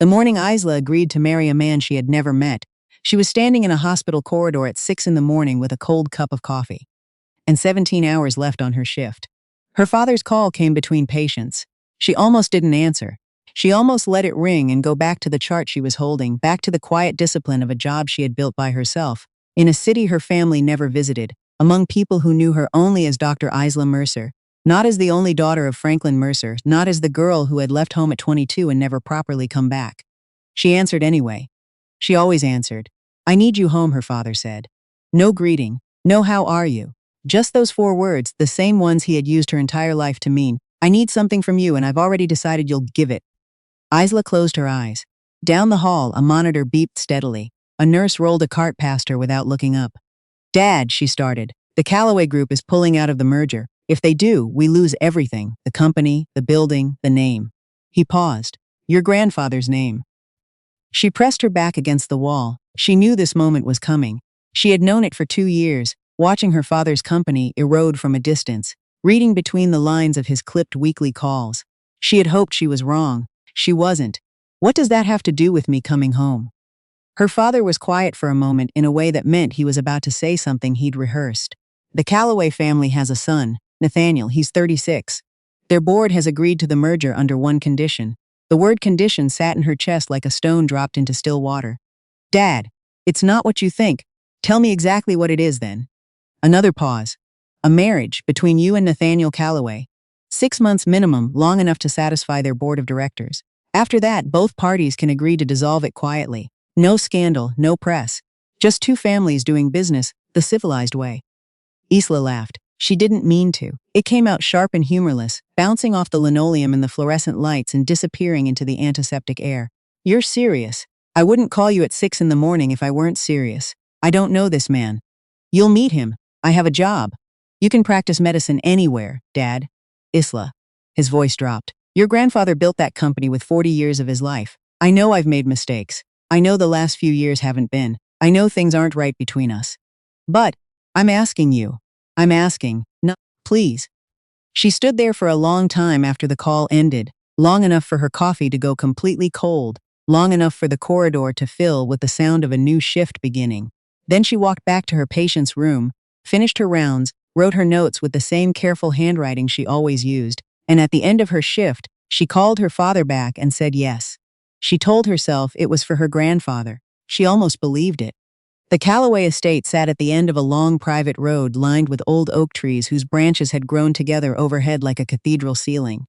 The morning Isla agreed to marry a man she had never met, she was standing in a hospital corridor at 6 in the morning with a cold cup of coffee. And 17 hours left on her shift. Her father's call came between patients. She almost didn't answer. She almost let it ring and go back to the chart she was holding, back to the quiet discipline of a job she had built by herself, in a city her family never visited, among people who knew her only as Dr. Isla Mercer, not as the only daughter of Franklin Mercer, not as the girl who had left home at 22 and never properly come back. She answered anyway. She always answered. "I need you home," her father said. No greeting, no "how are you?" Just those 4 words, the same ones he had used her entire life to mean, "I need something from you and I've already decided you'll give it." Isla closed her eyes. Down the hall, a monitor beeped steadily. A nurse rolled a cart past her without looking up. "Dad," she started, "the Callaway Group is pulling out of the merger. If they do, we lose everything, the company, the building, the name." He paused. "Your grandfather's name." She pressed her back against the wall. She knew this moment was coming. She had known it for 2 years, watching her father's company erode from a distance, reading between the lines of his clipped weekly calls. She had hoped she was wrong. She wasn't. "What does that have to do with me coming home?" Her father was quiet for a moment in a way that meant he was about to say something he'd rehearsed. "The Callaway family has a son, Nathaniel. He's 36. Their board has agreed to the merger under one condition." The word condition sat in her chest like a stone dropped into still water. "Dad, it's not what you think. Tell me exactly what it is then." Another pause. "A marriage between you and Nathaniel Callaway. 6 months minimum, long enough to satisfy their board of directors. After that, both parties can agree to dissolve it quietly. No scandal, no press. Just 2 families doing business the civilized way." Isla laughed. She didn't mean to. It came out sharp and humorless, bouncing off the linoleum and the fluorescent lights and disappearing into the antiseptic air. "You're serious. I wouldn't call you at 6 in the morning if I weren't serious. I don't know this man. You'll meet him. I have a job. You can practice medicine anywhere, Dad." "Isla." His voice dropped. "Your grandfather built that company with 40 years of his life. I know I've made mistakes. I know the last few years haven't been. I know things aren't right between us. But I'm asking you. I'm asking. No, please." She stood there for a long time after the call ended, long enough for her coffee to go completely cold, long enough for the corridor to fill with the sound of a new shift beginning. Then she walked back to her patient's room, finished her rounds, wrote her notes with the same careful handwriting she always used, and at the end of her shift, she called her father back and said yes. She told herself it was for her grandfather. She almost believed it. The Callaway estate sat at the end of a long private road lined with old oak trees whose branches had grown together overhead like a cathedral ceiling.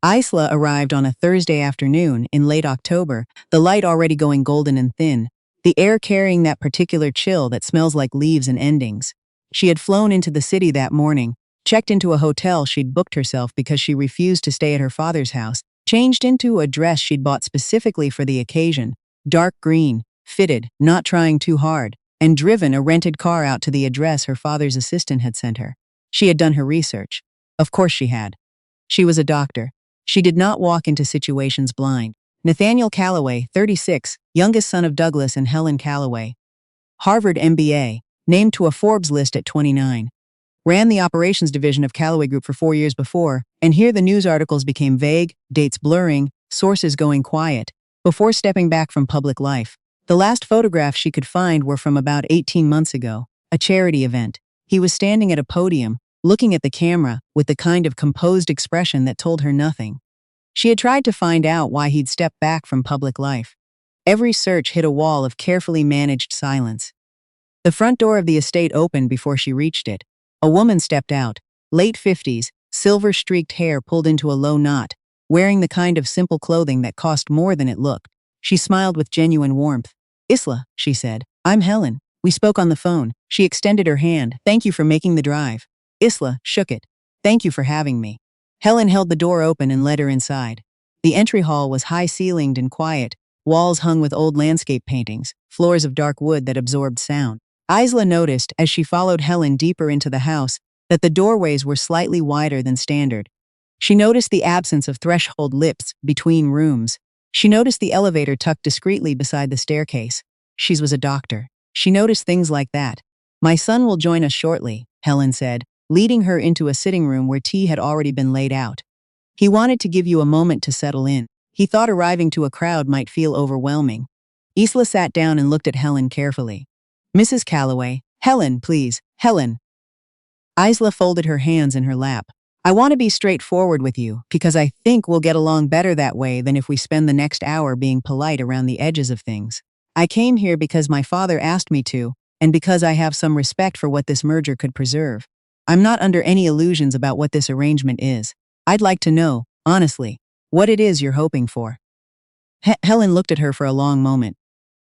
Isla arrived on a Thursday afternoon in late October, the light already going golden and thin, the air carrying that particular chill that smells like leaves and endings. She had flown into the city that morning, checked into a hotel she'd booked herself because she refused to stay at her father's house, changed into a dress she'd bought specifically for the occasion, dark green, fitted, not trying too hard, and driven a rented car out to the address her father's assistant had sent her. She had done her research. Of course she had. She was a doctor. She did not walk into situations blind. Nathaniel Callaway, 36, youngest son of Douglas and Helen Callaway. Harvard MBA, named to a Forbes list at 29. Ran the operations division of Callaway Group for 4 years before, and here the news articles became vague, dates blurring, sources going quiet, before stepping back from public life. The last photographs she could find were from about 18 months ago, a charity event. He was standing at a podium, looking at the camera, with the kind of composed expression that told her nothing. She had tried to find out why he'd stepped back from public life. Every search hit a wall of carefully managed silence. The front door of the estate opened before she reached it. A woman stepped out, late 50s, silver-streaked hair pulled into a low knot, wearing the kind of simple clothing that cost more than it looked. She smiled with genuine warmth. "Isla," she said. "I'm Helen. We spoke on the phone." She extended her hand. "Thank you for making the drive." Isla shook it. "Thank you for having me." Helen held the door open and led her inside. The entry hall was high-ceilinged and quiet, walls hung with old landscape paintings, floors of dark wood that absorbed sound. Isla noticed, as she followed Helen deeper into the house, that the doorways were slightly wider than standard. She noticed the absence of threshold lips between rooms. She noticed the elevator tucked discreetly beside the staircase. She was a doctor. She noticed things like that. "My son will join us shortly," Helen said, leading her into a sitting room where tea had already been laid out. "He wanted to give you a moment to settle in. He thought arriving to a crowd might feel overwhelming. Isla sat down and looked at Helen carefully. Mrs. Calloway, Helen, please, Helen. Isla folded her hands in her lap. I want to be straightforward with you, because I think we'll get along better that way than if we spend the next hour being polite around the edges of things. I came here because my father asked me to, and because I have some respect for what this merger could preserve. I'm not under any illusions about what this arrangement is. I'd like to know, honestly, what it is you're hoping for. Helen looked at her for a long moment.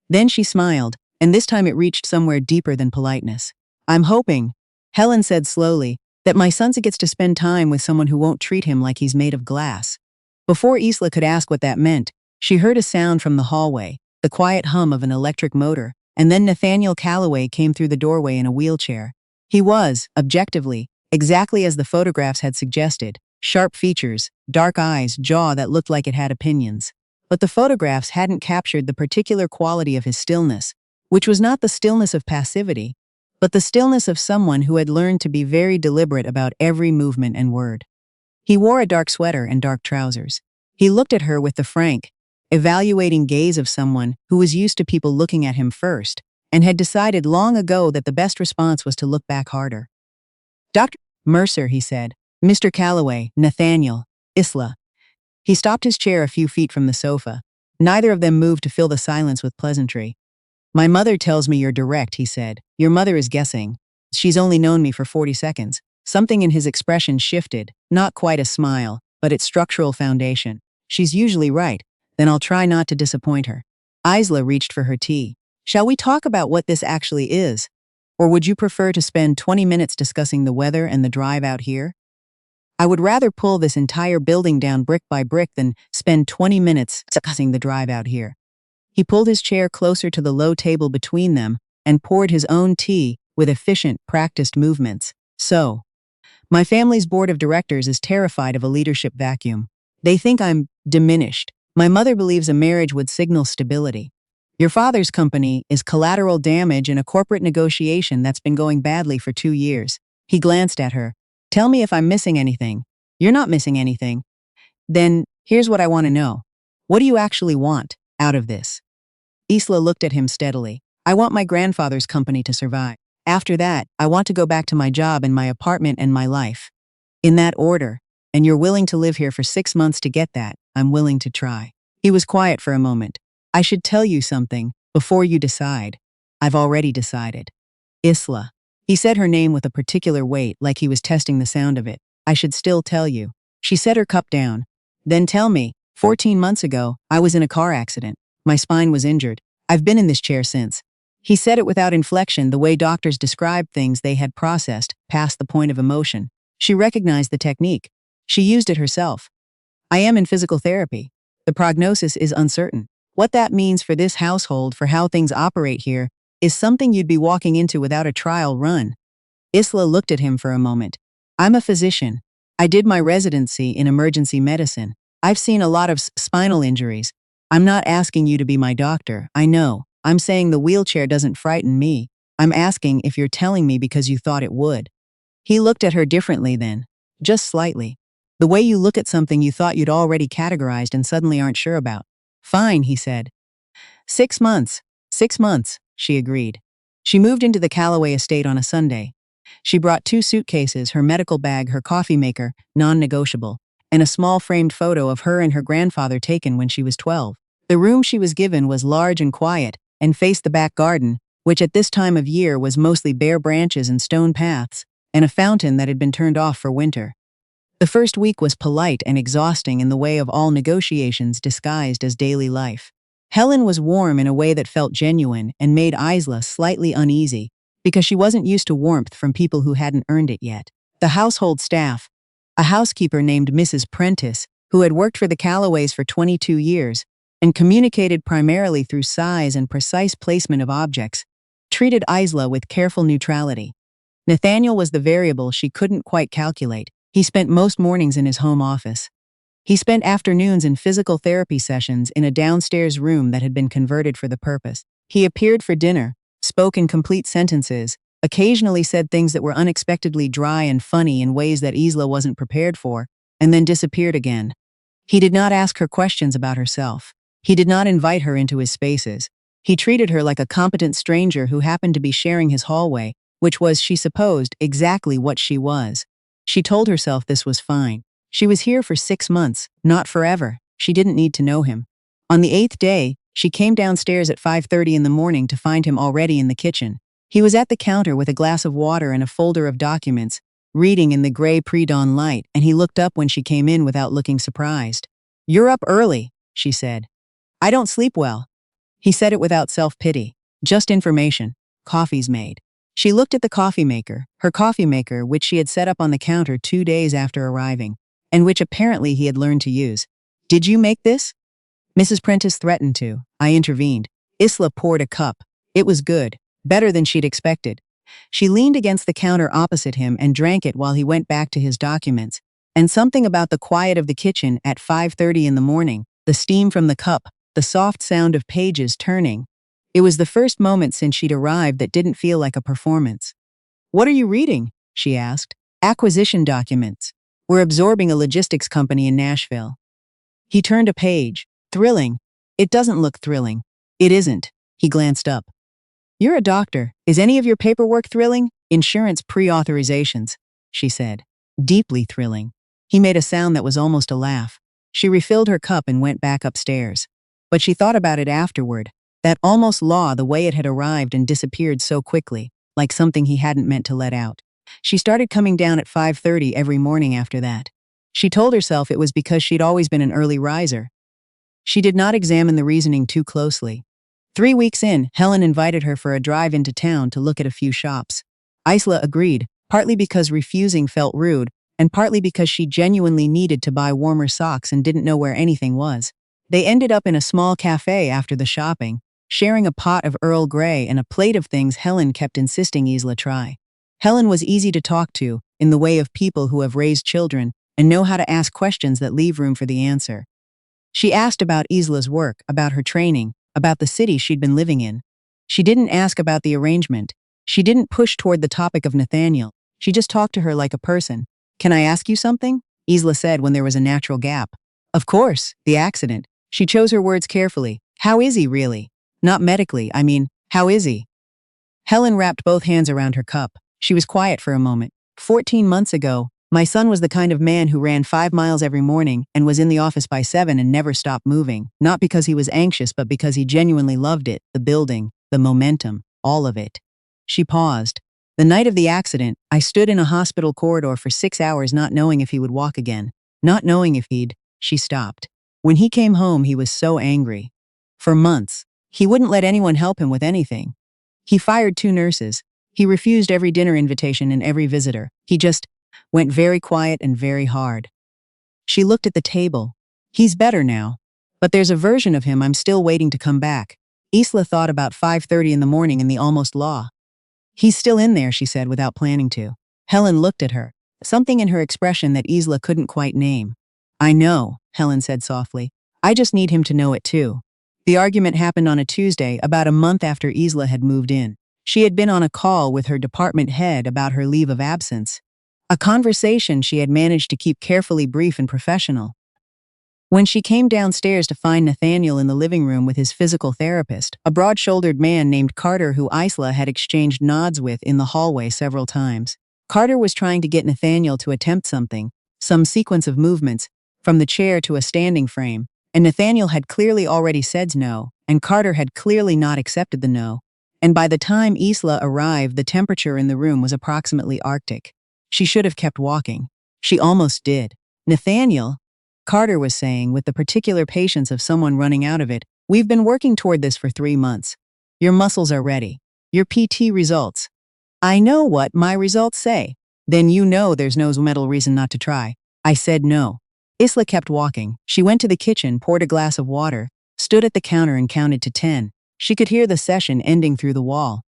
Then she smiled, and this time it reached somewhere deeper than politeness. I'm hoping, Helen said slowly, that my son gets to spend time with someone who won't treat him like he's made of glass. Before Isla could ask what that meant, she heard a sound from the hallway, the quiet hum of an electric motor, and then Nathaniel Calloway came through the doorway in a wheelchair. He was, objectively, exactly as the photographs had suggested, sharp features, dark eyes, jaw that looked like it had opinions. But the photographs hadn't captured the particular quality of his stillness, which was not the stillness of passivity, but the stillness of someone who had learned to be very deliberate about every movement and word. He wore a dark sweater and dark trousers. He looked at her with the frank, evaluating gaze of someone who was used to people looking at him first, and had decided long ago that the best response was to look back harder. Dr. Mercer, he said. Mr. Calloway, Nathaniel, Isla. He stopped his chair a few feet from the sofa. Neither of them moved to fill the silence with pleasantry. My mother tells me you're direct, he said. Your mother is guessing. She's only known me for 40 seconds. Something in his expression shifted, not quite a smile, but its structural foundation. She's usually right. Then I'll try not to disappoint her. Isla reached for her tea. Shall we talk about what this actually is? Or would you prefer to spend 20 minutes discussing the weather and the drive out here? I would rather pull this entire building down brick by brick than spend 20 minutes discussing the drive out here. He pulled his chair closer to the low table between them and poured his own tea with efficient, practiced movements. So, my family's board of directors is terrified of a leadership vacuum. They think I'm diminished. My mother believes a marriage would signal stability. Your father's company is collateral damage in a corporate negotiation that's been going badly for 2 years. He glanced at her. Tell me if I'm missing anything. You're not missing anything. Then, here's what I want to know. What do you actually want out of this? Isla looked at him steadily. I want my grandfather's company to survive. After that, I want to go back to my job and my apartment and my life. In that order. And you're willing to live here for 6 months to get that. I'm willing to try. He was quiet for a moment. I should tell you something before you decide. I've already decided. Isla. He said her name with a particular weight, like he was testing the sound of it. I should still tell you. She set her cup down. Then tell me, 14 months ago, I was in a car accident. My spine was injured. I've been in this chair since. He said it without inflection, the way doctors described things they had processed, past the point of emotion. She recognized the technique. She used it herself. I am in physical therapy. The prognosis is uncertain. What that means for this household, for how things operate here, is something you'd be walking into without a trial run. Isla looked at him for a moment. I'm a physician. I did my residency in emergency medicine. I've seen a lot of spinal injuries. I'm not asking you to be my doctor, I know. I'm saying the wheelchair doesn't frighten me. I'm asking if you're telling me because you thought it would. He looked at her differently then, just slightly. The way you look at something you thought you'd already categorized and suddenly aren't sure about. Fine, he said. 6 months. 6 months. She agreed. She moved into the Calloway estate on a Sunday. She brought 2 suitcases, her medical bag, her coffee maker, non-negotiable, and a small framed photo of her and her grandfather taken when she was 12. The room she was given was large and quiet, and faced the back garden, which at this time of year was mostly bare branches and stone paths, and a fountain that had been turned off for winter. The first week was polite and exhausting in the way of all negotiations disguised as daily life. Helen was warm in a way that felt genuine and made Isla slightly uneasy, because she wasn't used to warmth from people who hadn't earned it yet. The household staff, a housekeeper named Mrs. Prentice, who had worked for the Calloways for 22 years, and communicated primarily through size and precise placement of objects, treated Isla with careful neutrality. Nathaniel was the variable she couldn't quite calculate. He spent most mornings in his home office. He spent afternoons in physical therapy sessions in a downstairs room that had been converted for the purpose. He appeared for dinner, spoke in complete sentences, occasionally said things that were unexpectedly dry and funny in ways that Isla wasn't prepared for, and then disappeared again. He did not ask her questions about herself. He did not invite her into his spaces. He treated her like a competent stranger who happened to be sharing his hallway, which was, she supposed, exactly what she was. She told herself this was fine. She was here for 6 months, not forever. She didn't need to know him. On the 8th day, she came downstairs at 5:30 in the morning to find him already in the kitchen. He was at the counter with a glass of water and a folder of documents, reading in the gray pre-dawn light, and he looked up when she came in without looking surprised. "You're up early," she said. "I don't sleep well." He said it without self-pity. "Just information. Coffee's made." She looked at the coffee maker, her coffee maker, which she had set up on the counter 2 days after arriving, and which apparently he had learned to use. "Did you make this?" Mrs. Prentice threatened to. I intervened. Isla poured a cup. It was good, better than she'd expected. She leaned against the counter opposite him and drank it while he went back to his documents. And something about the quiet of the kitchen at 5:30 in the morning, the steam from the cup, the soft sound of pages turning. It was the first moment since she'd arrived that didn't feel like a performance. "What are you reading?" she asked. "Acquisition documents. We're absorbing a logistics company in Nashville." He turned a page. "Thrilling." "It doesn't look thrilling." "It isn't." He glanced up. "You're a doctor. Is any of your paperwork thrilling?" "Insurance pre-authorizations," she said. "Deeply thrilling." He made a sound that was almost a laugh. She refilled her cup and went back upstairs. But she thought about it afterward. That almost law, the way it had arrived and disappeared so quickly, like something he hadn't meant to let out. She started coming down at 5:30 every morning after that. She told herself it was because she'd always been an early riser. She did not examine the reasoning too closely. 3 weeks in, Helen invited her for a drive into town to look at a few shops. Isla agreed, partly because refusing felt rude, and partly because she genuinely needed to buy warmer socks and didn't know where anything was. They ended up in a small cafe after the shopping, sharing a pot of Earl Grey and a plate of things Helen kept insisting Isla try. Helen was easy to talk to, in the way of people who have raised children and know how to ask questions that leave room for the answer. She asked about Isla's work, about her training, about the city she'd been living in. She didn't ask about the arrangement. She didn't push toward the topic of Nathaniel. She just talked to her like a person. "Can I ask you something?" Isla said when there was a natural gap. "Of course, the accident." She chose her words carefully. "How is he, really? Not medically, I mean, how is he?" Helen wrapped both hands around her cup. She was quiet for a moment. 14 months ago, my son was the kind of man who ran 5 miles every morning and was in the office by 7 and never stopped moving. Not because he was anxious, but because he genuinely loved it, the building, the momentum, all of it. She paused. "The night of the accident, I stood in a hospital corridor for 6 hours not knowing if he would walk again. Not knowing if he'd." She stopped. "When he came home, he was so angry. For months. He wouldn't let anyone help him with anything. He fired 2 nurses. He refused every dinner invitation and every visitor. He just went very quiet and very hard." She looked at the table. "He's better now. But there's a version of him I'm still waiting to come back." Isla thought about 5:30 in the morning and the almost law. "He's still in there," she said without planning to. Helen looked at her. Something in her expression that Isla couldn't quite name. "I know," Helen said softly. "I just need him to know it too." The argument happened on a Tuesday, about a month after Isla had moved in. She had been on a call with her department head about her leave of absence. A conversation she had managed to keep carefully brief and professional. When she came downstairs to find Nathaniel in the living room with his physical therapist, a broad-shouldered man named Carter who Isla had exchanged nods with in the hallway several times. Carter was trying to get Nathaniel to attempt something, some sequence of movements, from the chair to a standing frame, and Nathaniel had clearly already said no, and Carter had clearly not accepted the no. And by the time Isla arrived, the temperature in the room was approximately Arctic. She should have kept walking. She almost did. "Nathaniel," Carter was saying with the particular patience of someone running out of it, "we've been working toward this for 3 months. Your muscles are ready. Your PT results." "I know what my results say." "Then you know there's no mental reason not to try." "I said no." Isla kept walking. She went to the kitchen, poured a glass of water, stood at the counter and counted to 10. She could hear the session ending through the wall.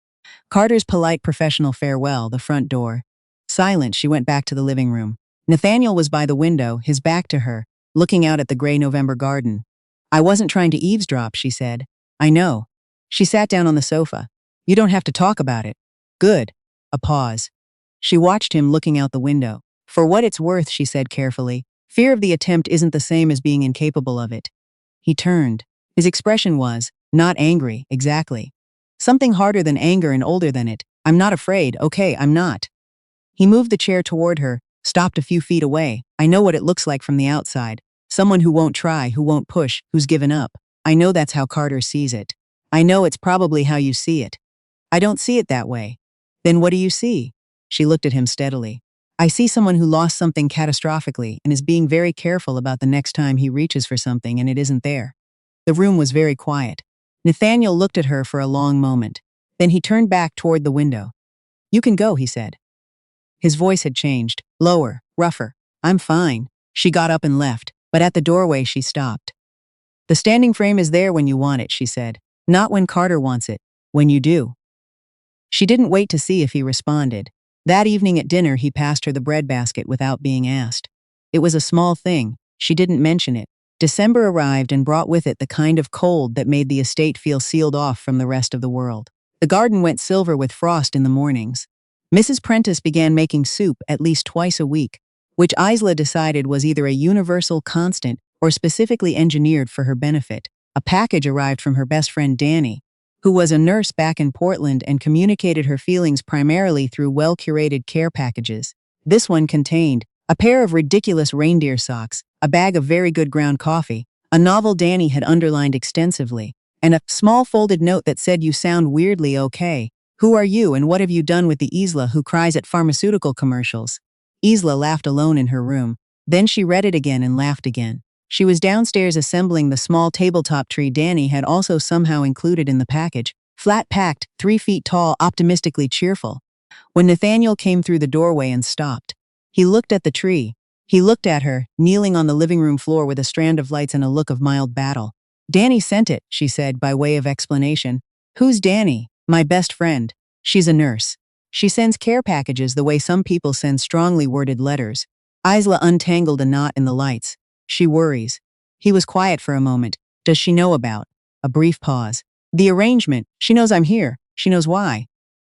Carter's polite professional farewell, the front door. Silent, she went back to the living room. Nathaniel was by the window, his back to her, looking out at the gray November garden. "I wasn't trying to eavesdrop," she said. "I know." She sat down on the sofa. "You don't have to talk about it." "Good." A pause. She watched him looking out the window. "For what it's worth," she said carefully, Fear of the attempt isn't the same as being incapable of it. He turned. His expression was, not angry, exactly. Something harder than anger and older than it. I'm not afraid, okay, I'm not. He moved the chair toward her, stopped a few feet away. I know what it looks like from the outside. Someone who won't try, who won't push, who's given up. I know that's how Carter sees it. I know it's probably how you see it. I don't see it that way. Then what do you see? She looked at him steadily. I see someone who lost something catastrophically and is being very careful about the next time he reaches for something and it isn't there. The room was very quiet. Nathaniel looked at her for a long moment. Then he turned back toward the window. You can go, he said. His voice had changed, lower, rougher. I'm fine. She got up and left, but at the doorway she stopped. The standing frame is there when you want it, she said. Not when Carter wants it. When you do. She didn't wait to see if he responded. That evening at dinner he passed her the breadbasket without being asked. It was a small thing. She didn't mention it. December arrived and brought with it the kind of cold that made the estate feel sealed off from the rest of the world. The garden went silver with frost in the mornings. Mrs. Prentice began making soup at least twice a week, which Isla decided was either a universal constant or specifically engineered for her benefit. A package arrived from her best friend Danny, who was a nurse back in Portland and communicated her feelings primarily through well-curated care packages. This one contained a pair of ridiculous reindeer socks, a bag of very good ground coffee, a novel Danny had underlined extensively, and a small folded note that said, "You sound weirdly okay. Who are you and what have you done with the Isla who cries at pharmaceutical commercials?" Isla laughed alone in her room. Then she read it again and laughed again. She was downstairs assembling the small tabletop tree Danny had also somehow included in the package, flat-packed, 3 feet tall, optimistically cheerful. When Nathaniel came through the doorway and stopped, he looked at the tree. He looked at her, kneeling on the living room floor with a strand of lights and a look of mild battle. "Danny sent it," she said by way of explanation. "Who's Danny?" "My best friend. She's a nurse. She sends care packages the way some people send strongly worded letters." Isla untangled a knot in the lights. "She worries." He was quiet for a moment. "Does she know about?" A brief pause. "The arrangement. She knows I'm here. She knows why."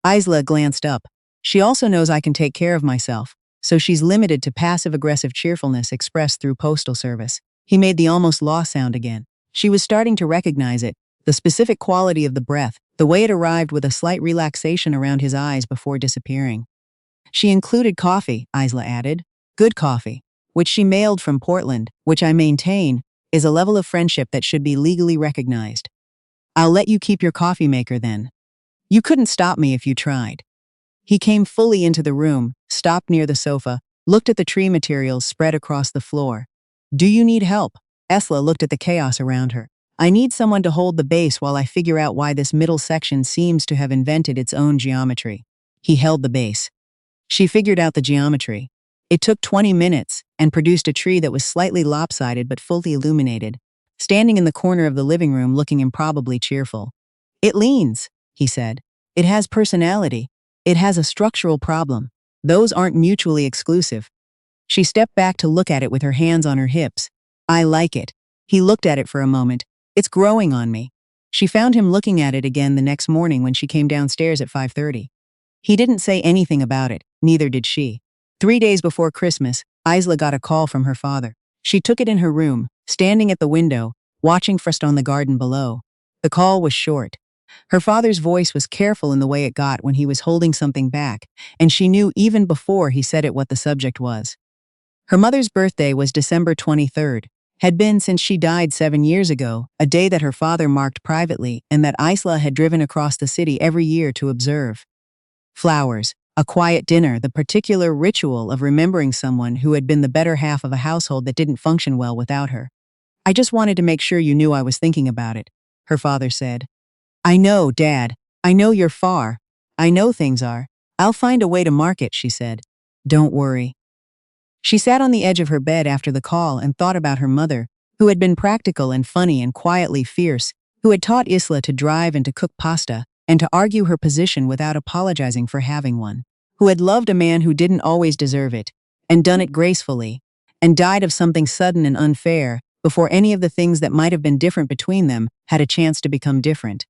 Isla glanced up. "She also knows I can take care of myself, so she's limited to passive-aggressive cheerfulness expressed through postal service." He made the almost law sound again. She was starting to recognize it, the specific quality of the breath, the way it arrived with a slight relaxation around his eyes before disappearing. "She included coffee," Isla added. "Good coffee, which she mailed from Portland, which I maintain is a level of friendship that should be legally recognized. I'll let you keep your coffee maker then. You couldn't stop me if you tried." He came fully into the room, stopped near the sofa, looked at the tree materials spread across the floor. "Do you need help?" Isla looked at the chaos around her. "I need someone to hold the base while I figure out why this middle section seems to have invented its own geometry." He held the base. She figured out the geometry. It took 20 minutes and produced a tree that was slightly lopsided but fully illuminated, standing in the corner of the living room looking improbably cheerful. "It leans," he said. "It has personality. It has a structural problem. Those aren't mutually exclusive." She stepped back to look at it with her hands on her hips. "I like it." He looked at it for a moment. "It's growing on me." She found him looking at it again the next morning when she came downstairs at 5:30. He didn't say anything about it, neither did she. 3 days before Christmas, Isla got a call from her father. She took it in her room, standing at the window, watching Frost on the garden below. The call was short. Her father's voice was careful in the way it got when he was holding something back, and she knew even before he said it what the subject was. Her mother's birthday was December 23rd, had been since she died 7 years ago, a day that her father marked privately and that Isla had driven across the city every year to observe. Flowers, a quiet dinner, the particular ritual of remembering someone who had been the better half of a household that didn't function well without her. "I just wanted to make sure you knew I was thinking about it," her father said. "I know, Dad. I know you're far. I know things are. I'll find a way to mark it," she said. "Don't worry." She sat on the edge of her bed after the call and thought about her mother, who had been practical and funny and quietly fierce, who had taught Isla to drive and to cook pasta, and to argue her position without apologizing for having one, who had loved a man who didn't always deserve it, and done it gracefully, and died of something sudden and unfair, before any of the things that might have been different between them had a chance to become different.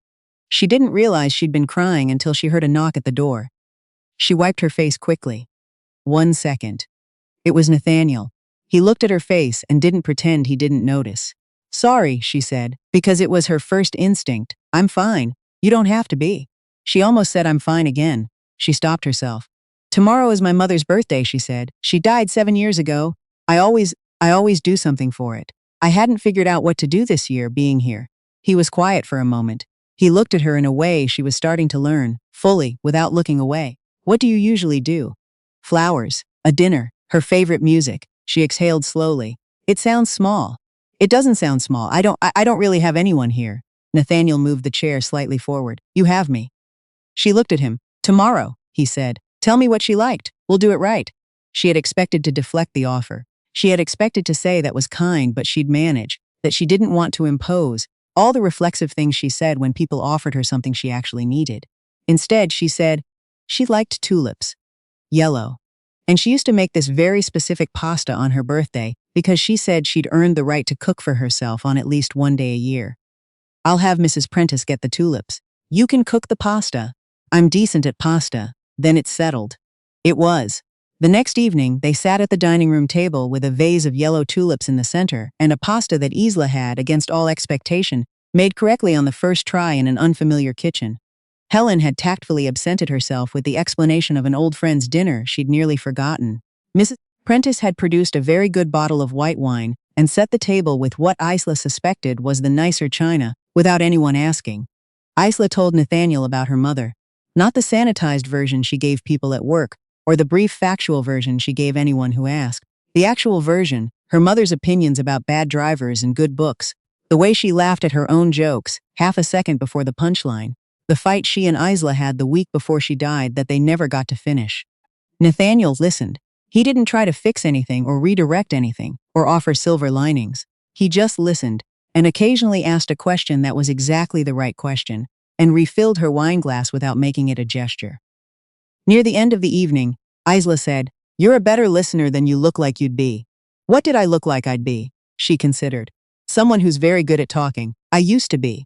She didn't realize she'd been crying until she heard a knock at the door. She wiped her face quickly. 1 second. It was Nathaniel. He looked at her face and didn't pretend he didn't notice. Sorry, she said, because it was her first instinct. I'm fine. You don't have to be. She almost said I'm fine again. She stopped herself. Tomorrow is my mother's birthday, she said. She died 7 years ago. I always do something for it. I hadn't figured out what to do this year being here. He was quiet for a moment. He looked at her in a way she was starting to learn, fully, without looking away. What do you usually do? Flowers, a dinner, her favorite music. She exhaled slowly. It sounds small. It doesn't sound small. I don't really have anyone here. Nathaniel moved the chair slightly forward. You have me. She looked at him. Tomorrow, he said. Tell me what she liked. We'll do it right. She had expected to deflect the offer. She had expected to say that was kind, but she'd manage, that she didn't want to impose, all the reflexive things she said when people offered her something she actually needed. Instead, she said, she liked tulips. Yellow. And she used to make this very specific pasta on her birthday because she said she'd earned the right to cook for herself on at least one day a year. I'll have Mrs. Prentice get the tulips. You can cook the pasta. I'm decent at pasta. Then it's settled. It was. The next evening, they sat at the dining room table with a vase of yellow tulips in the center and a pasta that Isla had, against all expectation, made correctly on the first try in an unfamiliar kitchen. Helen had tactfully absented herself with the explanation of an old friend's dinner she'd nearly forgotten. Mrs. Prentice had produced a very good bottle of white wine and set the table with what Isla suspected was the nicer china, without anyone asking. Isla told Nathaniel about her mother. Not the sanitized version she gave people at work, or the brief factual version she gave anyone who asked. The actual version, her mother's opinions about bad drivers and good books, the way she laughed at her own jokes, half a second before the punchline, the fight she and Isla had the week before she died that they never got to finish. Nathaniel listened. He didn't try to fix anything or redirect anything, or offer silver linings. He just listened, and occasionally asked a question that was exactly the right question, and refilled her wineglass without making it a gesture. Near the end of the evening, Isla said, "You're a better listener than you look like you'd be." What did I look like I'd be? She considered. Someone who's very good at talking. I used to be.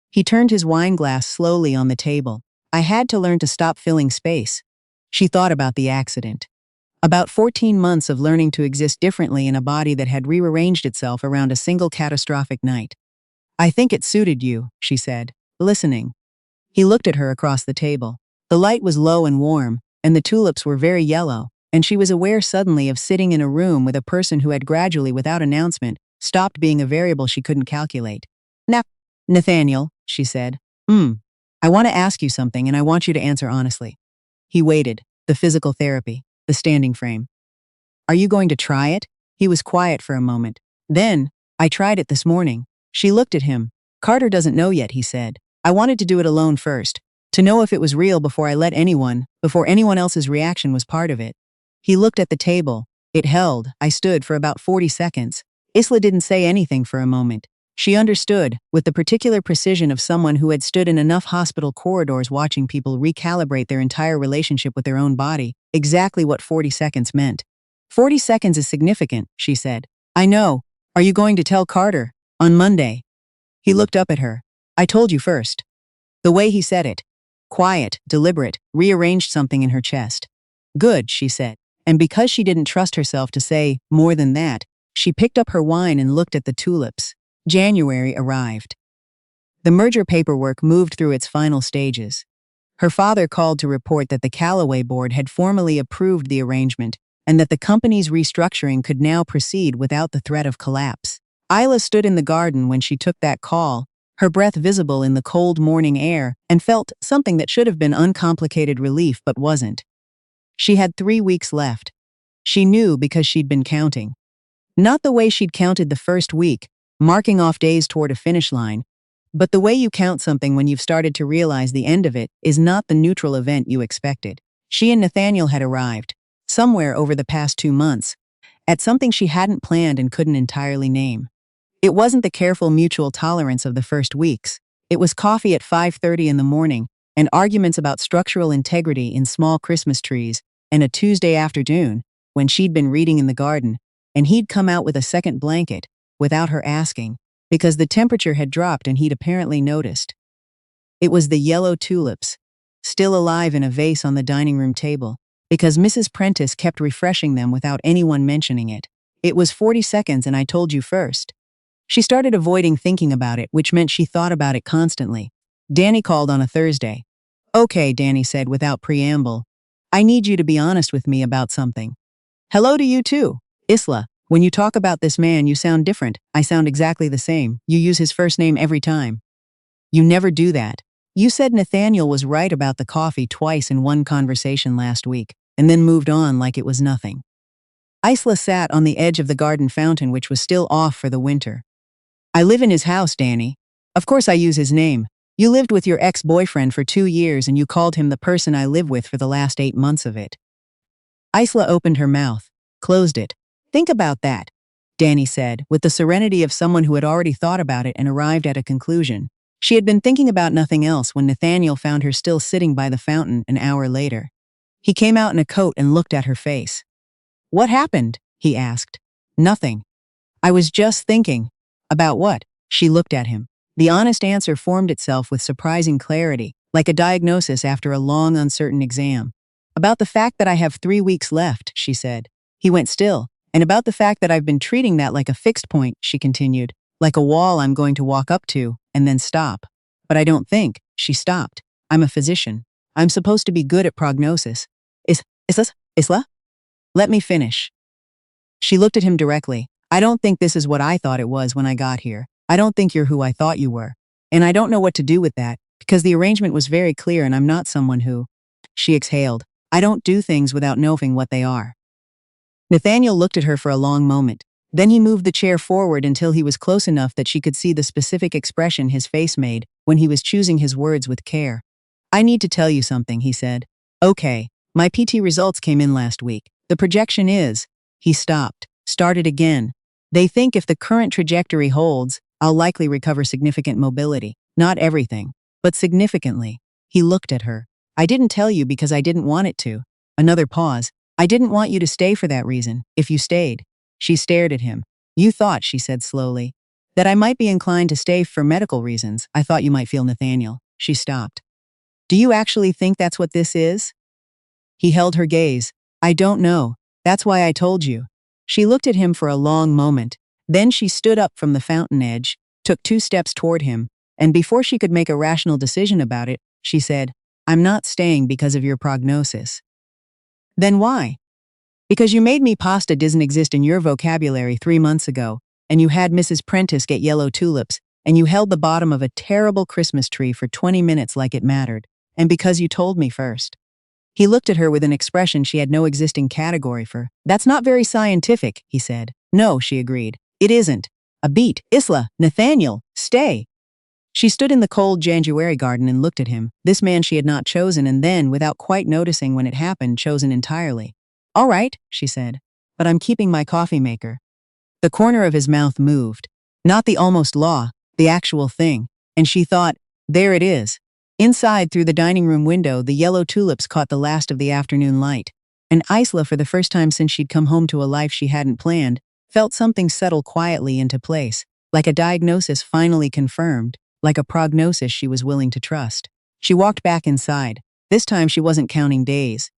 He turned his wineglass slowly on the table. I had to learn to stop filling space. She thought about the accident. About 14 months of learning to exist differently in a body that had rearranged itself around a single catastrophic night. I think it suited you, she said, listening. He looked at her across the table. The light was low and warm, and the tulips were very yellow, and she was aware suddenly of sitting in a room with a person who had gradually, without announcement, stopped being a variable she couldn't calculate. Nathaniel, she said. I want to ask you something, and I want you to answer honestly. He waited. The physical therapy. The standing frame. Are you going to try it? He was quiet for a moment. Then, I tried it this morning. She looked at him. Carter doesn't know yet, he said. I wanted to do it alone first. To know if it was real before anyone else's reaction was part of it. He looked at the table. It held. I stood for about 40 seconds. Isla didn't say anything for a moment. She understood, with the particular precision of someone who had stood in enough hospital corridors watching people recalibrate their entire relationship with their own body, exactly what 40 seconds meant. 40 seconds is significant, she said. I know. Are you going to tell Carter? On Monday. He looked up at her. I told you first. The way he said it. Quiet, deliberate, rearranged something in her chest. Good, she said. And because she didn't trust herself to say more than that, she picked up her wine and looked at the tulips. January arrived. The merger paperwork moved through its final stages. Her father called to report that the Callaway board had formally approved the arrangement and that the company's restructuring could now proceed without the threat of collapse. Isla stood in the garden when she took that call, her breath visible in the cold morning air, and felt something that should have been uncomplicated relief but wasn't. She had 3 weeks left. She knew because she'd been counting. Not the way she'd counted the first week, marking off days toward a finish line, but the way you count something when you've started to realize the end of it is not the neutral event you expected. She and Nathaniel had arrived, somewhere over the past 2 months, at something she hadn't planned and couldn't entirely name. It wasn't the careful mutual tolerance of the first weeks. It was coffee at 5:30 in the morning, and arguments about structural integrity in small Christmas trees, and a Tuesday afternoon, when she'd been reading in the garden, and he'd come out with a second blanket, without her asking, because the temperature had dropped and he'd apparently noticed. It was the yellow tulips, still alive in a vase on the dining room table, because Mrs. Prentice kept refreshing them without anyone mentioning it. It was 40 seconds and I told you first. She started avoiding thinking about it, which meant she thought about it constantly. Danny called on a Thursday. Okay, Danny said without preamble. I need you to be honest with me about something. Hello to you too. Isla, when you talk about this man, you sound different. I sound exactly the same. You use his first name every time. You never do that. You said Nathaniel was right about the coffee twice in one conversation last week, and then moved on like it was nothing. Isla sat on the edge of the garden fountain, which was still off for the winter. I live in his house, Danny. Of course I use his name. You lived with your ex-boyfriend for 2 years and you called him the person I live with for the last 8 months of it. Isla opened her mouth, closed it. Think about that, Danny said, with the serenity of someone who had already thought about it and arrived at a conclusion. She had been thinking about nothing else when Nathaniel found her still sitting by the fountain an hour later. He came out in a coat and looked at her face. What happened? He asked. Nothing. I was just thinking. About what? She looked at him. The honest answer formed itself with surprising clarity, like a diagnosis after a long, uncertain exam. About the fact that I have 3 weeks left, she said. He went still. And about the fact that I've been treating that like a fixed point, she continued, like a wall I'm going to walk up to and then stop. But I don't think, she stopped. I'm a physician. I'm supposed to be good at prognosis. Isla? Let me finish. She looked at him directly. I don't think this is what I thought it was when I got here. I don't think you're who I thought you were. And I don't know what to do with that, because the arrangement was very clear and I'm not someone who… She exhaled. I don't do things without knowing what they are. Nathaniel looked at her for a long moment. Then he moved the chair forward until he was close enough that she could see the specific expression his face made when he was choosing his words with care. I need to tell you something, he said. Okay, my PT results came in last week. The projection is… He stopped, started again. They think if the current trajectory holds, I'll likely recover significant mobility. Not everything, but significantly. He looked at her. I didn't tell you because I didn't want it to. Another pause. I didn't want you to stay for that reason, if you stayed. She stared at him. You thought, she said slowly, that I might be inclined to stay for medical reasons. I thought you might feel Nathaniel. She stopped. Do you actually think that's what this is? He held her gaze. I don't know. That's why I told you. She looked at him for a long moment. Then she stood up from the fountain edge, took 2 steps toward him, and before she could make a rational decision about it, she said, I'm not staying because of your prognosis. Then why? Because you made me pasta doesn't exist in your vocabulary 3 months ago, and you had Mrs. Prentice get yellow tulips, and you held the bottom of a terrible Christmas tree for 20 minutes like it mattered, and because you told me first. He looked at her with an expression she had no existing category for. That's not very scientific, he said. No, she agreed. It isn't. A beat. Isla, Nathaniel, stay. She stood in the cold January garden and looked at him, this man she had not chosen and then, without quite noticing when it happened, chosen entirely. All right, she said, but I'm keeping my coffee maker. The corner of his mouth moved. Not the almost law, the actual thing. And she thought, there it is. Inside, through the dining room window, the yellow tulips caught the last of the afternoon light. And Isla, for the first time since she'd come home to a life she hadn't planned, felt something settle quietly into place, like a diagnosis finally confirmed, like a prognosis she was willing to trust. She walked back inside. This time she wasn't counting days.